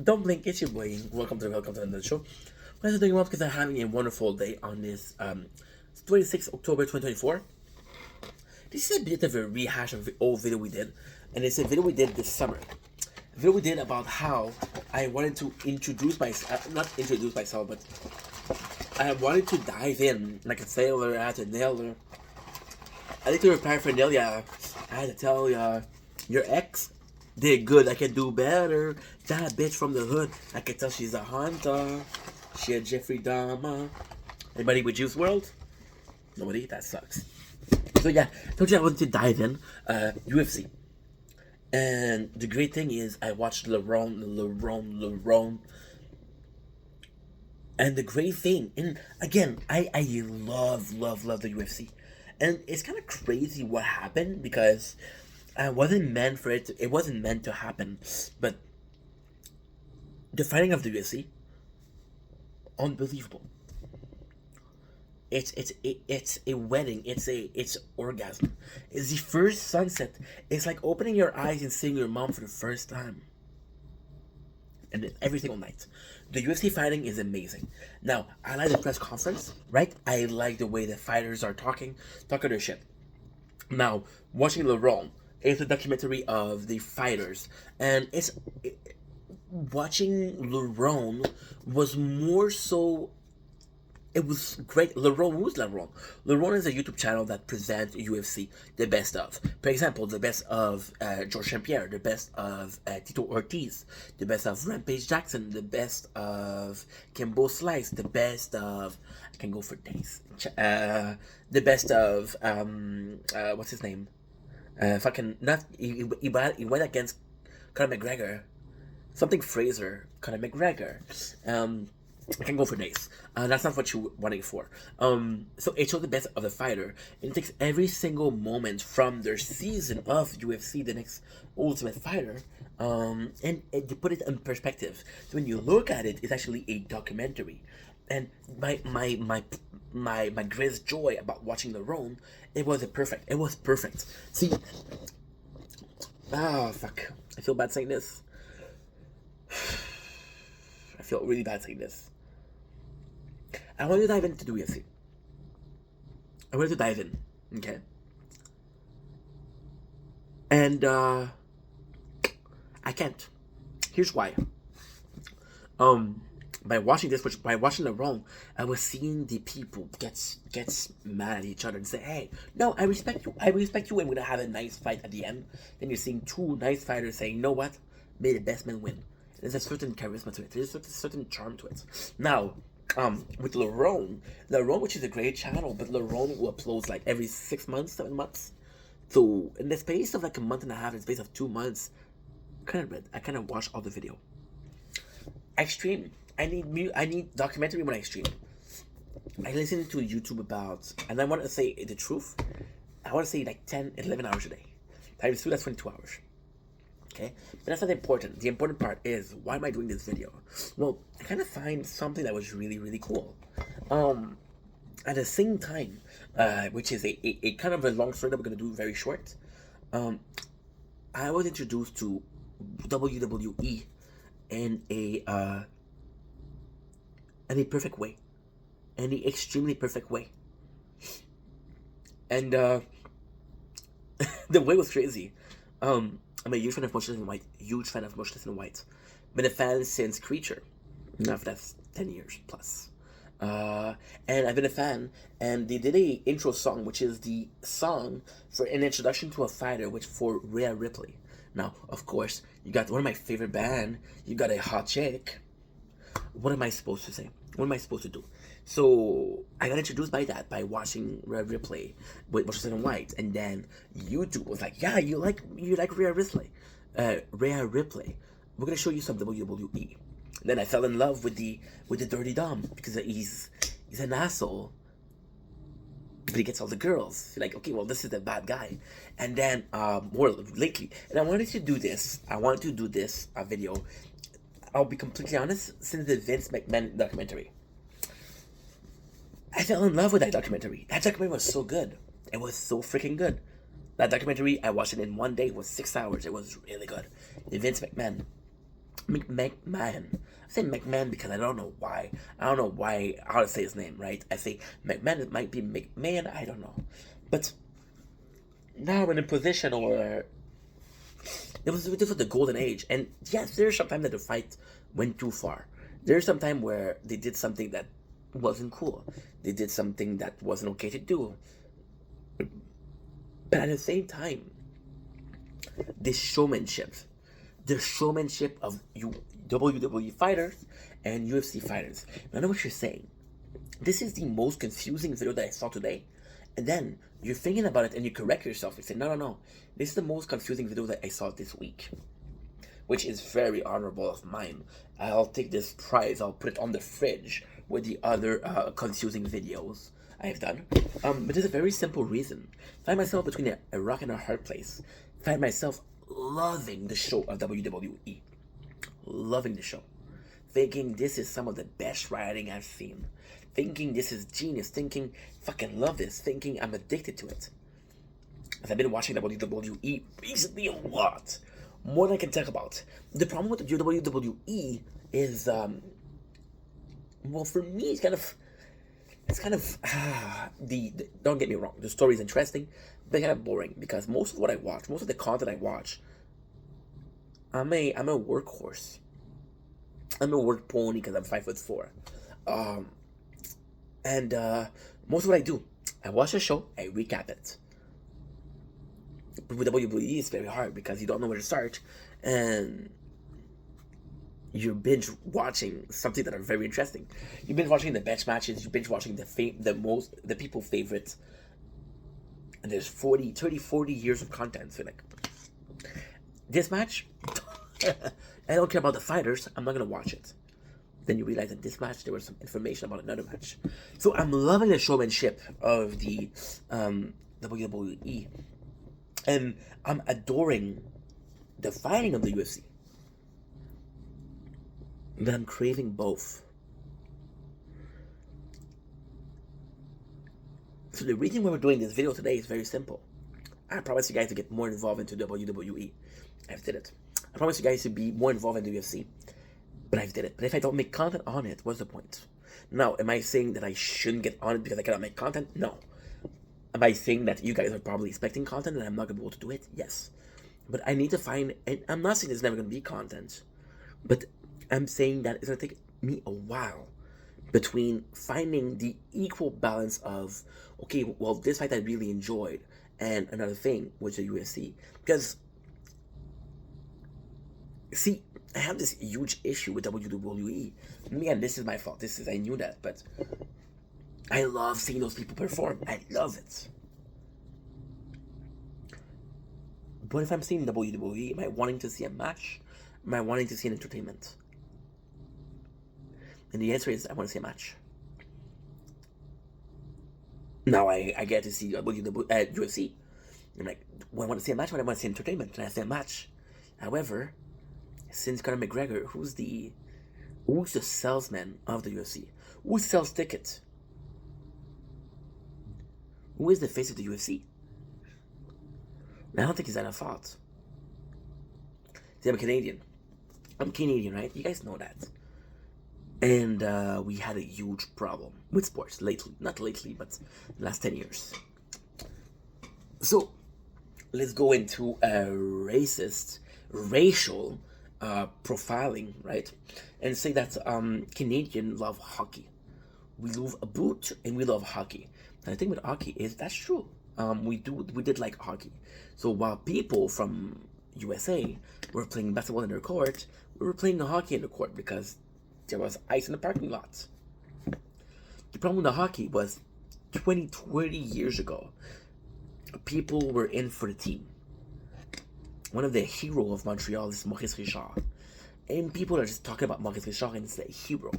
Don't blink, it's your boy. Welcome to another show. What are you doing well because I'm having a wonderful day on this 26th October 2024. This is a bit of a rehash of the old video we did, and it's a video we did this summer. A video we did about how I wanted to introduce myself, not introduce myself, but I wanted to dive in like a sailor. I had to nail her. I think to your paraphernalia. I had to tell your ex did good. I can do better. That bitch from the hood. I can tell she's a hunter. She a Jeffrey Dahmer. Anybody with Juice World? Nobody? That sucks. So yeah, told you I wanted to dive in UFC. And the great thing is I watched LeBron. And the great thing, and again, I love the UFC. And it's kind of crazy what happened because I wasn't meant for it. It wasn't meant to happen. But the fighting of the UFC, unbelievable. It's a wedding. It's orgasm. It's the first sunset. It's like opening your eyes and seeing your mom for the first time. And every single night. The UFC fighting is amazing. Now, I like the press conference, right? I like the way the fighters are talking their shit. Now, watching LeBron, it's a documentary of the fighters, and watching LeBron was more so. It was great. LeBron, who's LeBron? LeBron is a YouTube channel that presents UFC, the best of. For example, the best of George St. Pierre, the best of Tito Ortiz, the best of Rampage Jackson, the best of Kimbo Slice, the best of... I can go for days. The best of... what's his name? Fucking... Not... He went against Conor McGregor. Something Fraser. Conor McGregor. I can go for days. That's not what you're wanting for. So it shows the best of the fighter. It takes every single moment from their season of UFC, the next Ultimate Fighter, and to put it in perspective. So when you look at it, it's actually a documentary. And my greatest joy about watching the Rome, it was perfect. It was perfect. See, fuck. I feel bad saying this. I feel really bad saying this. I want to dive into the UFC. I want to dive in, okay? And I can't. Here's why. By watching LeBron, I was seeing the people gets mad at each other and say, "Hey, no, I respect you. And we're gonna have a nice fight at the end." Then you're seeing two nice fighters saying, "You know what? May the best man win." There's a certain charisma to it. There's a certain charm to it. Now, with LeBron, which is a great channel, but LeBron will upload like every 6 months, 7 months. So in the space of like a month and a half, in the space of 2 months, I kind of watch all the video. I stream. I need documentary when I stream. I listen to YouTube about, and I want to say the truth. I want to say like 10, 11 hours a day. Times 2, that's 22 hours. Okay, but that's not important. The important part is, why am I doing this video? Well, I kind of find something that was really, really cool. At the same time, which is a kind of a long story that we're gonna do very short. I was introduced to WWE in a perfect way, in an extremely perfect way, and the way was crazy. I'm a huge fan of Motionless in White. Huge fan of Motionless in White. Been a fan since Creature. Now that's 10 years plus. And I've been a fan, and they did a intro song, which is the song for an introduction to a fighter, which for Rhea Ripley. Now, of course, you got one of my favorite band. You got a hot chick. What am I supposed to say? What am I supposed to do? So I got introduced by that, by watching Rhea Ripley with Motionless in White, and then YouTube was like, "Yeah, you like Rhea Ripley. Rhea Ripley. We're gonna show you some WWE." And then I fell in love with the Dirty Dom because he's an asshole, but he gets all the girls. You're like, okay, well, this is the bad guy. And then more lately, and I wanted to do this. Video. I'll be completely honest. Since the Vince McMahon documentary, I fell in love with that documentary. That documentary was so good. It was so freaking good. That documentary, I watched it in one day. It was 6 hours. It was really good. The Vince McMahon. McMahon. I say McMahon because I don't know why. I don't know why how to say his name, right? I say McMahon, it might be McMahon, I don't know. But now I'm in a position where this was the golden age. And yes, there's some time that the fight went too far. There's some time where they did something that wasn't cool. They did something that wasn't okay to do. But at the same time, this showmanship, the showmanship of WWE fighters and UFC fighters. I know what you're saying. This is the most confusing video that I saw today. And then you're thinking about it and you correct yourself and say, no, no, no. This is the most confusing video that I saw this week. Which is very honorable of mine. I'll take this prize, I'll put it on the fridge with the other confusing videos I've done. But there's a very simple reason. I find myself between a rock and a hard place. I find myself loving the show of WWE. Loving the show. Thinking this is some of the best writing I've seen. Thinking this is genius. Thinking fucking love this. Thinking I'm addicted to it. As I've been watching WWE recently a lot. More than I can talk about. The problem with the WWE is, well, for me, it's kind of, don't get me wrong, the story is interesting, but kind of boring, because most of what I watch, most of the content I watch, I'm a workhorse. I'm a work pony because I'm 5'4". Most of what I do, I watch a show, I recap it. But with WWE, it's very hard because you don't know where to start, and you're binge watching something that are very interesting. You binge watching the bench matches. You binge watching the people favorites. And there's 40 years of content. So like, this match, I don't care about the fighters. I'm not gonna watch it. Then you realize that this match there was some information about another match. So I'm loving the showmanship of the WWE. And I'm adoring the fighting of the UFC. But I'm craving both. So the reason why we're doing this video today is very simple. I promise you guys to get more involved into WWE. I've did it. I promise you guys to be more involved in the UFC. But I've did it. But if I don't make content on it, what's the point? Now, am I saying that I shouldn't get on it because I cannot make content? No. Am I saying that you guys are probably expecting content and I'm not going to be able to do it? Yes. But I need to find, and I'm not saying there's never going to be content, but I'm saying that it's going to take me a while between finding the equal balance of, okay, well, this fight I really enjoyed, and another thing, which is the UFC. Because, see, I have this huge issue with WWE. Man, this is my fault. I knew that, but I love seeing those people perform. I love it. But if I'm seeing WWE, am I wanting to see a match? Am I wanting to see an entertainment? And the answer is, I want to see a match. Now I get to see UFC. I'm like, when I want to see a match, when I want to see entertainment, and I see a match. However, since Conor McGregor, who's the salesman of the UFC? Who sells tickets? Who is the face of the UFC? And I don't think he's at a fault. See, I'm Canadian. I'm Canadian, right? You guys know that. And we had a huge problem with sports lately. Not lately, but the last 10 years. So, let's go into a racial profiling, right? And say that Canadians love hockey. We love a boot and we love hockey. And the thing with hockey is that's true. We did like hockey. So while people from USA were playing basketball in their court, we were playing hockey in the court because there was ice in the parking lot. The problem with the hockey was 20 years ago, people were in for the team. One of the heroes of Montreal is Maurice Richard. And people are just talking about Maurice Richard and it's a hero.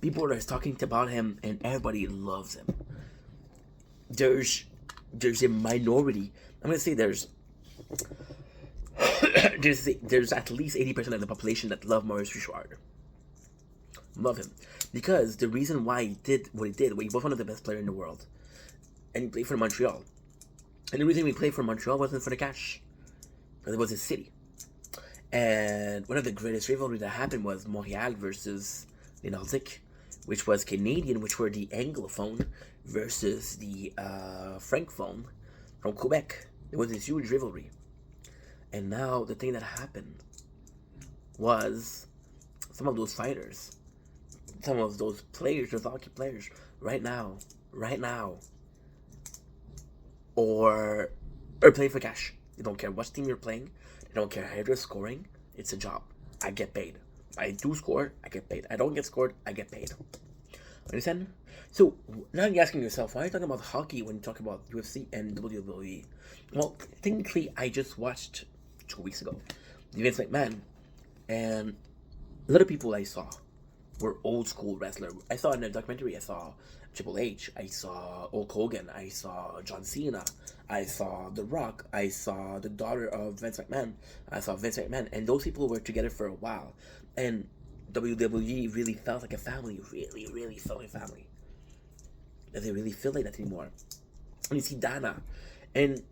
People are just talking about him and everybody loves him. There's a minority. I'm gonna say there's at least 80% of the population that love Maurice Richard. Love him because the reason why he did what he did, he was one of the best players in the world, and he played for Montreal. And the reason he played for Montreal wasn't for the cash, because it was his city. And one of the greatest rivalry that happened was Montreal versus the Nordic, which was Canadian, which were the Anglophone, versus the Francophone from Quebec. It was this huge rivalry. And now the thing that happened was some of those fighters, some of those players, those hockey players, right now, or playing for cash. They don't care what team you're playing. They don't care how you're scoring. It's a job. I get paid. I do score, I get paid. I don't get scored, I get paid. Understand? So now you're asking yourself, why are you talking about hockey when you talk about UFC and WWE? Well, technically, I just watched 2 weeks ago the Vince McMahon, and a lot of people I saw were old school wrestlers. I saw in the documentary, I saw Triple H, I saw Hulk Hogan, I saw John Cena, I saw The Rock, I saw the daughter of Vince McMahon, I saw Vince McMahon, and those people were together for a while. And WWE really felt like a family, really felt like a family. Does it really feel like that anymore? And you see Dana, and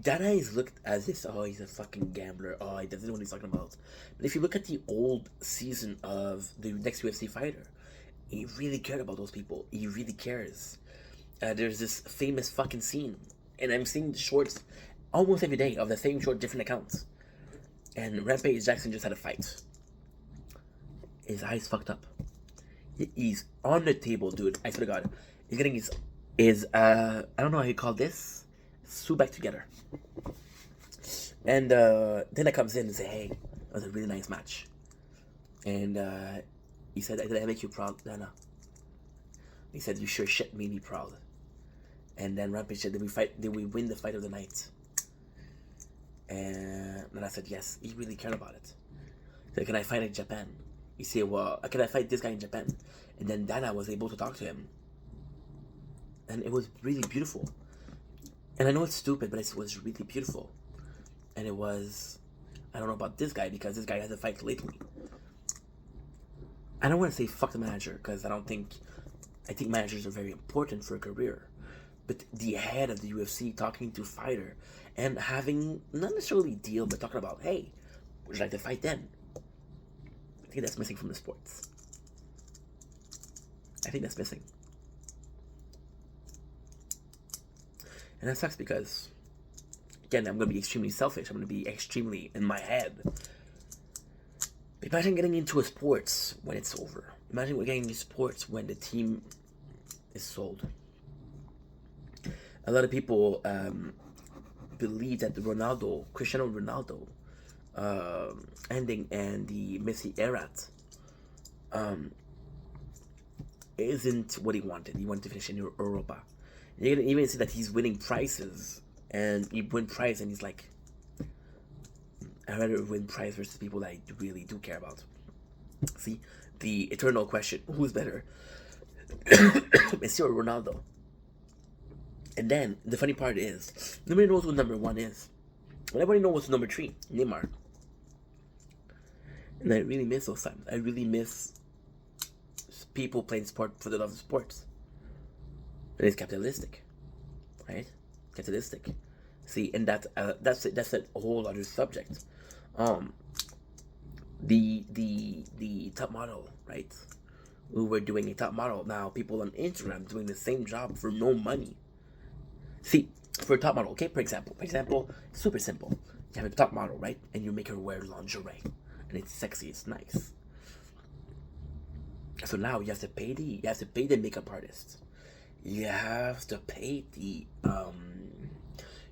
Dana is looked as this, oh, he's a fucking gambler, oh, he doesn't know what he's talking about. But if you look at the old season of the next UFC fighter, he really cared about those people. He really cares. There's this famous fucking scene, and I'm seeing the shorts almost every day of the same short, different accounts. And Rampage Jackson just had a fight. His eyes fucked up. He's on the table, dude. I swear to God. He's getting his I don't know how you call this, sew back together. And then I comes in and say, hey, that was a really nice match. And he said, did I make you proud, Dana? He said, you sure shit made me proud. And then Rampage said, did we win the fight of the night? And then I said, yes, he really cared about it. He said, can I fight in Japan? He said, well, can I fight this guy in Japan? And then Dana was able to talk to him. And it was really beautiful. And I know it's stupid, but it was really beautiful. And it was, I don't know about this guy, because this guy has a fight lately. I don't want to say fuck the manager, because I think managers are very important for a career. But the head of the UFC talking to fighter and having, not necessarily deal, but talking about, hey, would you like to fight then? I think that's missing from the sports. I think that's missing. And that sucks because, again, I'm going to be extremely selfish. I'm going to be extremely in my head. Imagine getting into a sports when it's over. Imagine we're getting into sports when the team is sold. A lot of people believe that Cristiano Ronaldo, ending and the Messi era isn't what he wanted. He wanted to finish in Europa. You can even see that he's winning prizes, and he win prize, and he's like, I'd rather win prize versus people that I really do care about. See, the eternal question: who's better, Messi or Ronaldo? And then the funny part is, nobody knows who number one is. Everybody knows what's number 3, Neymar. And I really miss those times. I really miss people playing sport for the love of sports. And it's capitalistic, right? Capitalistic. See, and that's a whole other subject. The top model, right? We were doing a top model. Now people on Instagram doing the same job for no money. See, for a top model, okay, for example, super simple. You have a top model, right? And you make her wear lingerie. And it's sexy, it's nice. So now you have to pay the makeup artist. You have to pay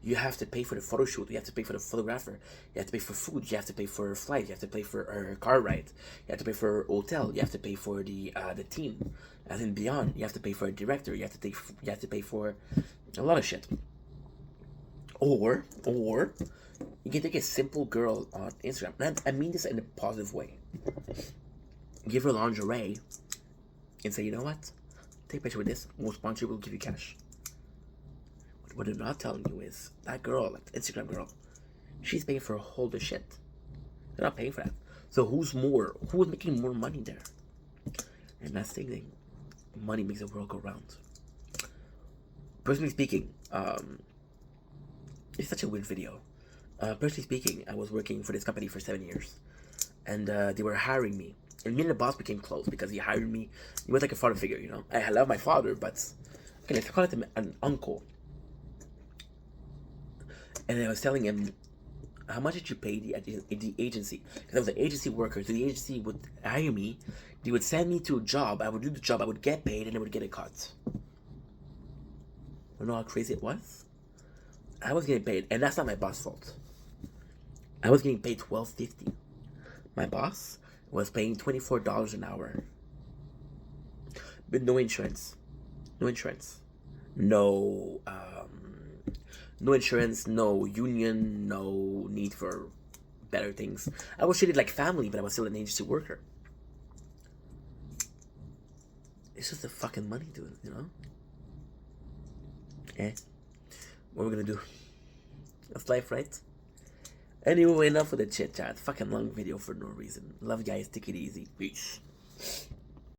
you have to pay for the photo shoot, you have to pay for the photographer, you have to pay for food, you have to pay for a flight, you have to pay for her car ride, you have to pay for her hotel, you have to pay for the team, as in beyond, you have to pay for a director, you have to pay for a lot of shit. Or you can take a simple girl on Instagram, and I mean this in a positive way. Give her lingerie and say, you know what? Take a picture with this. Most sponsor will give you cash. What they're not telling you is that girl, like the Instagram girl, she's paying for a whole other shit. They're not paying for that. So who's making more money there? And that's the thing. Money makes the world go round. Personally speaking, it's such a weird video. Personally speaking, I was working for this company for 7 years. and they were hiring me. And me and the boss became close because he hired me. He was like a father figure, you know. I love my father, but okay, let's call it an uncle. And I was telling him, how much did you pay the agency? Because I was an agency worker, so the agency would hire me. They would send me to a job. I would do the job. I would get paid, and I would get a cut. You know how crazy it was? I was getting paid, and that's not my boss' fault. I was getting paid $12.50. My boss was paying $24 an hour, but no insurance, no insurance, no insurance, no union, no need for better things. I was treated like family, but I was still an agency worker. It's just the fucking money, dude. You know? Eh? What are we gonna do? That's life, right? Anyway, enough with the chit chat. Fucking long video for no reason. Love you guys. Take it easy. Peace.